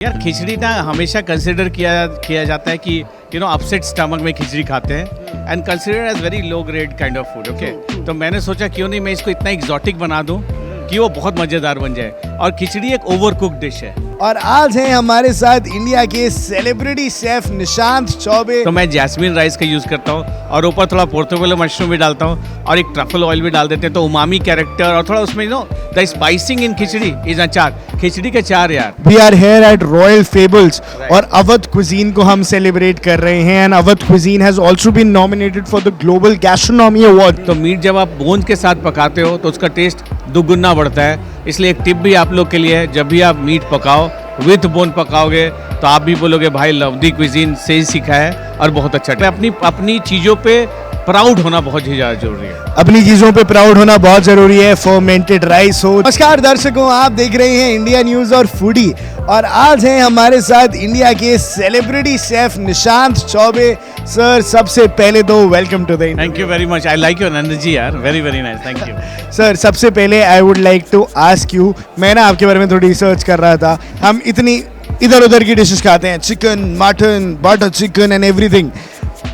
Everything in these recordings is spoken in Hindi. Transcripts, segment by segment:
यार खिचड़ी ना हमेशा कंसिडर किया जाता है कि अपसेट स्टमक में खिचड़ी खाते हैं and consider as very low grade kind of food okay. तो मैंने सोचा क्यों नहीं मैं इसको इतना एग्जॉटिक बना दूं कि वो बहुत मज़ेदार बन जाए। और खिचड़ी एक ओवर कुक डिश है। और आज हैं हमारे साथ इंडिया के सेलिब्रिटी शेफ निशांत चौबे। तो मैं जैस्मिन राइस का यूज़ करता हूँ और ऊपर थोड़ा पोर्टोबेलो मशरूम भी डालता हूँ और एक ट्रफल ऑयल भी डाल देते हैं तो उमामी कैरेक्टर और थोड़ा उसमें the spicing in khichdi is achar. Khichdi के चार यार। We are here at royal fables और अवध कुजीन को हम सेलिब्रेट कर रहे हैं and Awadh cuisine has also been nominated for the global gastronomy award. तो मीट जब आप बोन के साथ पकाते हो तो उसका टेस्ट दुगुना बढ़ता है। इसलिए एक टिप भी आप लोग के लिए है, जब भी आप मीट पकाओ विथ बोन पकाओगे तो आप भी बोलोगे भाई लवदी कुजीन से ही सीखा है और बहुत अच्छा। अपनी चीज़ों पे प्राउड होना बहुत ही ज़्यादा जरूरी है। अपनी चीजों पे प्राउड होना बहुत जरूरी है। फर्मेंटेड राइस हो। नमस्कार दर्शकों, आप देख रहे हैं इंडिया न्यूज और फूडी और आज हैं हमारे साथ इंडिया के celebrity chef Nishant Choubey. Sir सबसे पहले तो welcome to the. Thank you very much. I like your energy यार, very very nice, thank you. Sir सबसे पहले I would like to ask you, मैं ना आपके बारे में थोड़ी रिसर्च कर रहा था। हम इतनी इधर उधर की डिशेस खाते हैं, chicken mutton butter chicken and everything,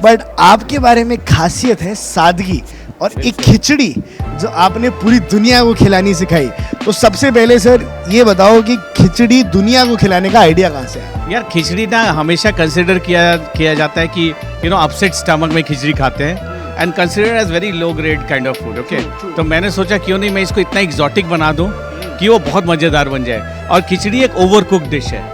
but आपके बारे में खासियत है सादगी और एक खिचड़ी जो आपने पूरी दुनिया को खिलानी सिखाई। तो सबसे पहले सर ये बताओ कि खिचड़ी दुनिया को खिलाने का आइडिया कहाँ से आया? यार खिचड़ी ना हमेशा कंसिडर किया जाता है कि अपसेट स्टमक में खिचड़ी खाते हैं and consider as very low grade kind of food okay. तो मैंने सोचा क्यों नहीं मैं इसको इतना एग्जॉटिक बना दूं कि वो बहुत मज़ेदार बन जाए। और खिचड़ी एक ओवर कुक डिश है,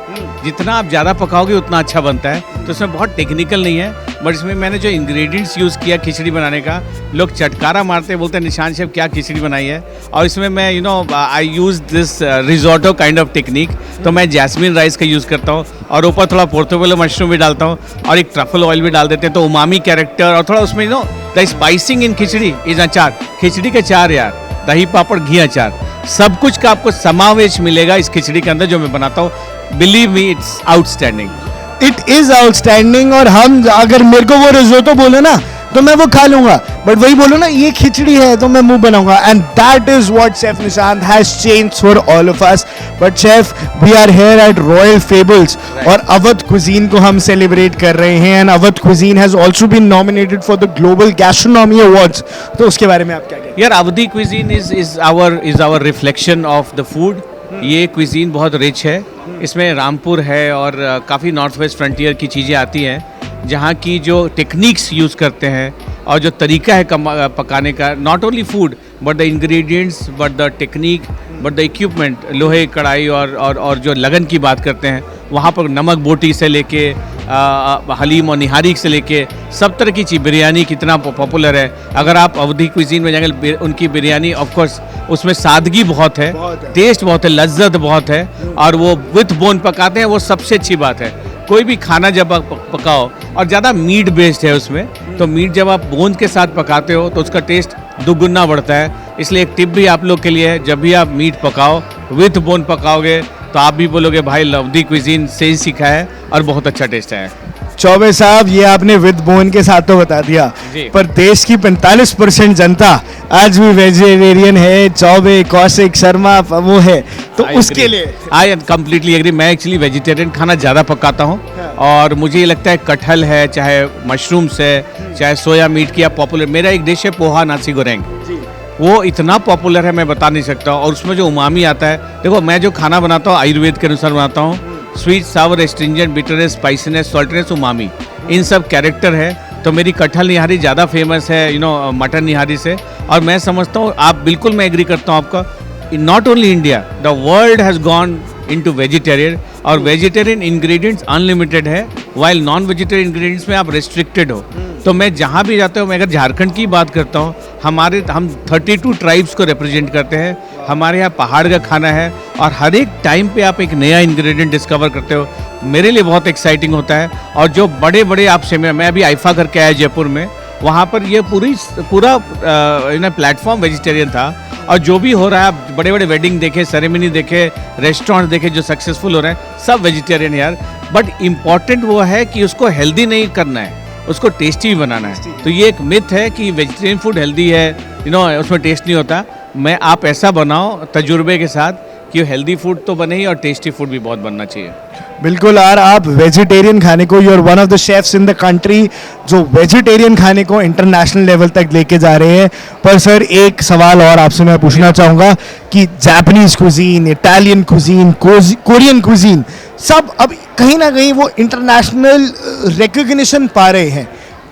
जितना आप ज़्यादा पकाओगे उतना अच्छा बनता है। तो इसमें बहुत टेक्निकल नहीं है, बट इसमें मैंने जो इंग्रेडिएंट्स यूज़ किया खिचड़ी बनाने का, लोग चटकारा मारते बोलते हैं निशांत शेफ क्या खिचड़ी बनाई है। और इसमें मैं I use this risotto kind of technique. तो मैं जैस्मिन राइस का यूज़ करता हूँ और ऊपर थोड़ा पोर्टोबेलो मशरूम भी डालता हूँ और एक ट्रफल ऑयल भी डाल देते हैं तो उमामी कैरेक्टर और थोड़ा उसमें the spicing in khichdi is achar. Khichdi के चार यार, दही पापड़ घी अचार, सब कुछ का आपको समावेश मिलेगा इस खिचड़ी के अंदर जो मैं बनाता हूँ। Believe me it's outstanding. It is outstanding. और हम अगर मेरे को वो रिजोटो बोले ना तो मैं वो खा लूंगा, बट वही बोलो ना ये खिचड़ी है तो मैं मुंह बनाऊंगा। And that is what chef Nishant has changed for all of us. But chef we are here at royal fables और अवध कुजीन को हम सेलिब्रेट कर रहे हैं and Awadh cuisine has also been nominated for the global gastronomy awards. तो उसके बारे में आप क्या कहेंगे? यार Awadhi cuisine is our reflection of the food. ये क्विजीन बहुत रिच है, इसमें रामपुर है और काफ़ी नॉर्थ वेस्ट फ्रंटियर की चीज़ें आती हैं जहाँ की जो टेक्निक्स यूज़ करते हैं और जो तरीका है पकाने का, not only food but the ingredients but the technique but the equipment, लोहे कढ़ाई और जो लगन की बात करते हैं वहाँ पर नमक बोटी से लेके हलीम और निहारी से लेके सब तरह की चीज़, बिरयानी कितना पॉपुलर है। अगर आप अवधी क्विजीन में जाएंगे उनकी बिरयानी ऑफ कोर्स उसमें सादगी बहुत है, टेस्ट बहुत है, लज्जत बहुत है और वो विथ बोन पकाते हैं, वो सबसे अच्छी बात है। कोई भी खाना जब आप पकाओ और ज़्यादा मीट बेस्ड है उसमें, तो मीट जब आप बोन के साथ पकाते हो तो उसका टेस्ट दुगुना बढ़ता है। इसलिए एक टिप भी आप लोग के लिए है, जब भी आप मीट पकाओ विथ बोन पकाओगे तो आप भी बोलोगे भाई लवदी कुजीन से ही सीखा है और बहुत अच्छा टेस्ट है। चौबे साहब ये आपने विद बोन के साथ तो बता दिया, पर देश की 45% जनता आज भी वेजिटेरियन है। चौबे कौशिक शर्मा वो है, तो उसके लिए आई कंप्लीटली एग्री। मैं एक्चुअली वेजिटेरियन खाना ज़्यादा पकाता हूँ और मुझे ये लगता है कटहल है, चाहे मशरूम्स है, चाहे सोया मीट की आप पॉपुलर। मेरा एक डिश है पोहा नासी गोरेंग, वो इतना पॉपुलर है मैं बता नहीं सकता। और उसमें जो उमामी आता है, देखो मैं जो खाना बनाता हूँ आयुर्वेद के अनुसार बनाता हूँ, sweet sour astringent bitterness spiciness saltness umami, इन सब कैरेक्टर है। तो मेरी कटहल निहारी ज़्यादा फेमस है मटन निहारी से। और मैं समझता हूँ आप बिल्कुल, मैं एग्री करता हूँ आपका, not only India the world has gone into vegetarian और वेजिटेरियन इंग्रेडिएंट्स अनलिमिटेड है, वाइल नॉन वेजिटेरियन इंग्रेडिएंट्स में आप रेस्ट्रिक्टेड हो। तो मैं जहाँ भी जाता हूँ, मैं अगर झारखंड की बात करता हूँ, हम 32 ट्राइब्स को रिप्रेजेंट करते हैं। हमारे यहाँ पहाड़ का खाना है और हर एक टाइम पे आप एक नया इंग्रेडिएंट डिस्कवर करते हो, मेरे लिए बहुत एक्साइटिंग होता है। और जो बड़े बड़े आपसे मैं अभी आइफा करके आया जयपुर में, वहाँ पर ये पूरा प्लेटफॉर्म वेजिटेरियन था। और जो भी हो रहा है, आप बड़े बड़े वेडिंग देखे, सेरेमनी देखे, रेस्टोरेंट देखे जो सक्सेसफुल हो रहे हैं, सब वेजिटेरियन यार। बट इम्पॉर्टेंट वो है कि उसको हेल्दी नहीं करना है, उसको टेस्टी भी बनाना है। तो ये एक मिथ है कि वेजिटेरियन फूड हेल्दी है, उसमें टेस्ट नहीं होता। मैं आप ऐसा बनाओ तजुर्बे के साथ कि हेल्दी फूड तो बने ही और टेस्टी फूड भी बहुत बनना चाहिए। बिल्कुल। और आप वेजिटेरियन खाने को, you are one of the chefs in the country जो वेजिटेरियन खाने को इंटरनेशनल लेवल तक लेके जा रहे हैं। पर सर एक सवाल और आपसे मैं पूछना चाहूँगा कि Japanese cuisine, Italian cuisine, Korean cuisine सब अब कहीं ना कहीं वो इंटरनेशनल रिकग्निशन पा रहे हैं।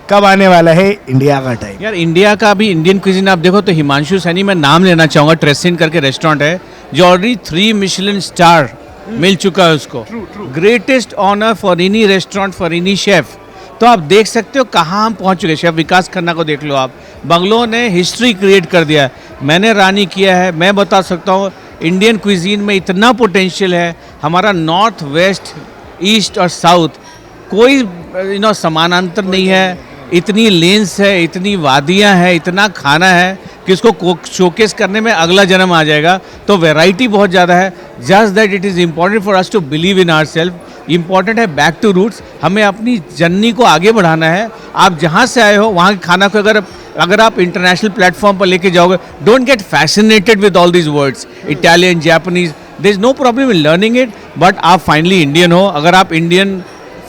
कब आने वाला है इंडिया का टाइम? यार इंडिया का भी इंडियन क्विजीन आप देखो तो हिमांशु सैनी, मैं नाम लेना चाहूँगा, ट्रेसिन करके रेस्टोरेंट है जो ऑलरेडी 3 मिशेलिन स्टार मिल चुका है उसको। Greatest honour for any restaurant for any chef. तो आप देख सकते हो कहाँ हम पहुँच चुके। शेफ विकास खन्ना को देख लो आप, बंगलों ने हिस्ट्री क्रिएट कर दिया है। मैंने रानी किया है, मैं बता सकता हूँ इंडियन क्विजीन में इतना पोटेंशियल है। हमारा नॉर्थ वेस्ट ईस्ट और साउथ कोई समानांतर नहीं है। इतनी लेंस है, इतनी वादियाँ हैं, इतना खाना है कि उसको शोकेस करने में अगला जन्म आ जाएगा। तो वैरायटी बहुत ज़्यादा है। Just that it is important for us to believe in our self. Important है बैक टू रूट्स। हमें अपनी जर्नी को आगे बढ़ाना है। आप जहाँ से आए हो वहाँ के खाना को अगर आप इंटरनेशनल प्लेटफॉर्म पर लेके जाओगे, don't get fascinated with all these words, Italian, Japanese, there is no problem in learning it, but आप फाइनली इंडियन हो। अगर आप इंडियन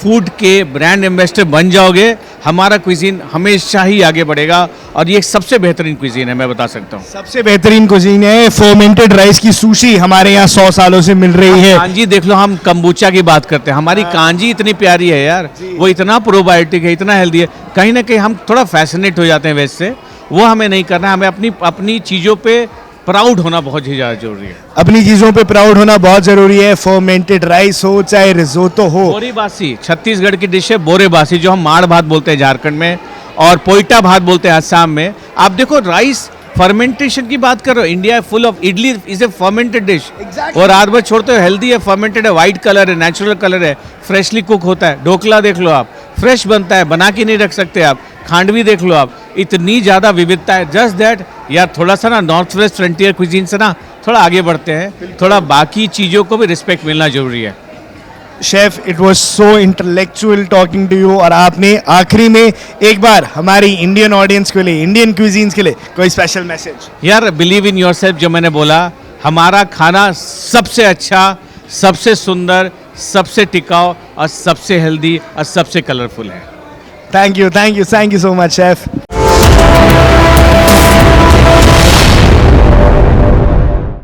फूड के ब्रांड एम्बेसडर बन जाओगे, हमारा क्विजीन हमेशा ही आगे बढ़ेगा। और ये सबसे बेहतरीन क्विजीन है, मैं बता सकता हूँ। सबसे बेहतरीन कुजीन है। फर्मेंटेड राइस की सुशी हमारे यहाँ 100 सालों से मिल रही है। कांजी देख लो, हम कंबूचा की बात करते हैं, हमारी कांजी इतनी प्यारी है यार, वो इतना प्रोबायोटिक है, इतना हेल्दी है। कहीं ना कहीं हम थोड़ा फैसिनेट हो जाते हैं वेस्ट से, वो हमें नहीं करना है। हमें अपनी चीज़ों पे प्राउड होना बहुत ही ज़्यादा जरूरी है। अपनी चीज़ों पे प्राउड होना बहुत ज़रूरी है। फर्मेंटेड राइस हो चाहे रिजोतो हो। बोरेबासी छत्तीसगढ़ की डिश है, बोरेबासी, जो हम माड़ भात बोलते हैं झारखंड में, और पोइटा भात बोलते हैं असम में। आप देखो राइस फर्मेंटेशन की बात कर रहे हो, India full of, idli is a fermented dish. और रात भर छोड़ते हो, हेल्दी है, फर्मेंटेड है, वाइट कलर है, नेचुरल कलर है, फ्रेशली कुक होता है। ढोकला देख लो आप, फ्रेश बनता है, बना के नहीं रख सकते आप। खांडवी देख लो आप, इतनी ज़्यादा विविधता है। जस्ट दैट यार थोड़ा सा ना नॉर्थ वेस्ट फ्रंटियर क्विजीन से ना थोड़ा आगे बढ़ते हैं, थोड़ा बाकी चीज़ों को भी रिस्पेक्ट मिलना जरूरी है। Chef, it was so intellectual talking to you. और आपने आखिरी में एक बार हमारी इंडियन ऑडियंस के लिए, इंडियन क्विजीन्स के लिए कोई स्पेशल मैसेज? यार बिलीव इन योरसेल्फ, जो मैंने बोला, हमारा खाना सबसे अच्छा, सबसे सुंदर, सबसे टिकाऊ और सबसे हेल्दी और सबसे कलरफुल है। Thank you so much chef.